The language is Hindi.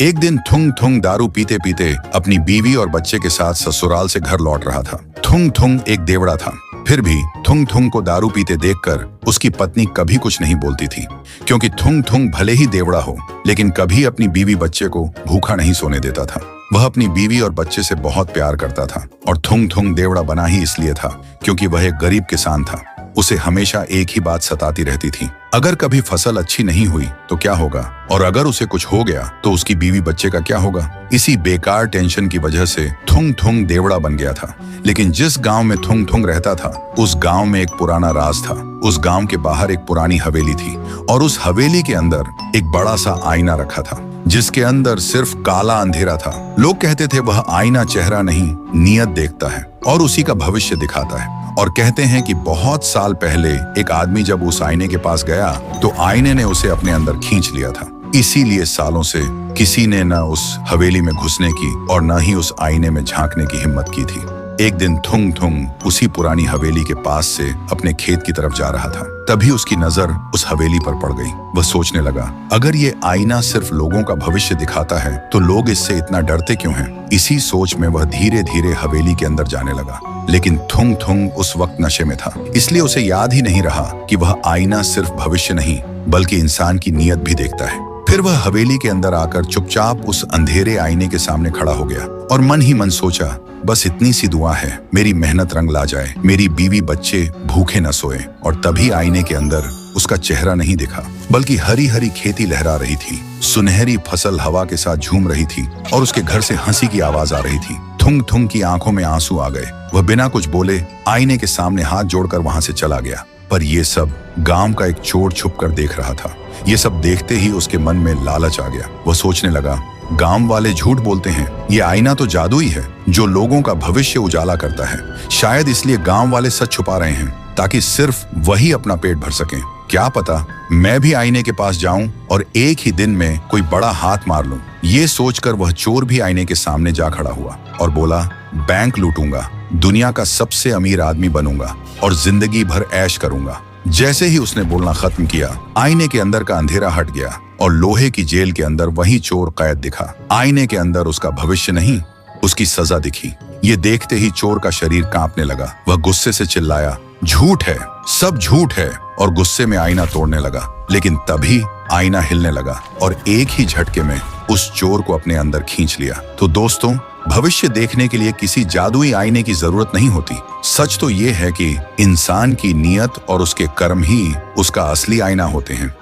एक दिन थुंग थुंग दारू पीते पीते अपनी बीवी और बच्चे के साथ ससुराल से घर लौट रहा था। थुंग थुंग एक देवड़ा था, फिर भी थुंग थुंग को दारू पीते देखकर उसकी पत्नी कभी कुछ नहीं बोलती थी, क्योंकि थुंग थुंग भले ही देवड़ा हो लेकिन कभी अपनी बीवी बच्चे को भूखा नहीं सोने देता था। वह अपनी बीवी और बच्चे से बहुत प्यार करता था और थुंग थुंग देवड़ा बना ही इसलिए था क्योंकि वह एक गरीब किसान था। उसे हमेशा एक ही बात सताती रहती थी, अगर कभी फसल अच्छी नहीं हुई तो क्या होगा, और अगर उसे कुछ हो गया तो उसकी बीवी बच्चे का क्या होगा। इसी बेकार टेंशन की वजह से थुंग थुंग देवड़ा बन गया था। लेकिन जिस गांव में थुंग थुंग रहता था उस गांव में एक पुराना राज था। उस गांव के बाहर एक पुरानी हवेली थी और उस हवेली के अंदर एक बड़ा सा आईना रखा था जिसके अंदर सिर्फ काला अंधेरा था। लोग कहते थे वह आईना चेहरा नहीं नियत देखता है और उसी का भविष्य दिखाता है, और कहते हैं कि बहुत साल पहले एक आदमी जब उस आईने के पास गया तो आईने ने उसे अपने अंदर खींच लिया था। इसीलिए सालों से किसी ने न उस हवेली में घुसने की और न ही उस आईने में झांकने की हिम्मत की थी। एक दिन थुंग थुंग उसी पुरानी हवेली के पास से अपने खेत की तरफ जा रहा था, तभी उसकी नजर उस हवेली पर पड़ गई। वह सोचने लगा, अगर ये आईना सिर्फ लोगों का भविष्य दिखाता है तो लोग इससे इतना डरते क्यों हैं? इसी सोच में वह धीरे धीरे हवेली के अंदर जाने लगा। लेकिन थुंग थुंग उस वक्त नशे में था, इसलिए उसे याद ही नहीं रहा कि वह आईना सिर्फ भविष्य नहीं बल्कि इंसान की नीयत भी देखता है। फिर वह हवेली के अंदर आकर चुपचाप उस अंधेरे आईने के सामने खड़ा हो गया और मन ही मन सोचा, बस इतनी सी दुआ है, मेरी मेहनत रंग ला जाए, मेरी बीवी बच्चे भूखे न सोए। और तभी आईने के अंदर उसका चेहरा नहीं दिखा बल्कि हरी हरी खेती लहरा रही थी, सुनहरी फसल हवा के साथ झूम रही थी और उसके घर से हंसी की आवाज आ रही थी। थुंग थुंग की आंखों में आंसू आ गए। वह बिना कुछ बोले आईने के सामने हाथ जोड़कर वहां से चला गया। पर ये सब गांव का एक चोर छुप कर देख रहा था। ये सब देखते ही उसके मन में लालच आ गया। वह सोचने लगा, गांव वाले झूठ बोलते हैं, ये आईना तो जादुई है जो लोगों का भविष्य उजाला करता है। शायद इसलिए गांव वाले सच छुपा रहे हैं ताकि सिर्फ वही अपना पेट भर सकें। क्या पता मैं भी आईने के पास जाऊं और एक ही दिन में कोई बड़ा हाथ मार लूं। ये सोचकर वह चोर भी आईने के सामने जा खड़ा हुआ और बोला, बैंक लूटूंगा, दुनिया का सबसे अमीर आदमी बनूंगा और जिंदगी भर ऐश करूंगा। जैसे ही उसने बोलना खत्म किया, आईने के अंदर का अंधेरा हट गया और लोहे की जेल के अंदर वही चोर कैद दिखा। आईने के अंदर उसका भविष्य नहीं, उसकी सजा दिखी। ये देखते ही चोर का शरीर कांपने लगा। वह गुस्से से चिल्लाया, झूठ है, सब झूठ है, और गुस्से में आईना तोड़ने लगा। लेकिन तभी आईना हिलने लगा और एक ही झटके में उस चोर को अपने अंदर खींच लिया। तो दोस्तों, भविष्य देखने के लिए किसी जादुई आईने की जरूरत नहीं होती। सच तो ये है कि इंसान की नीयत और उसके कर्म ही उसका असली आईना होते हैं।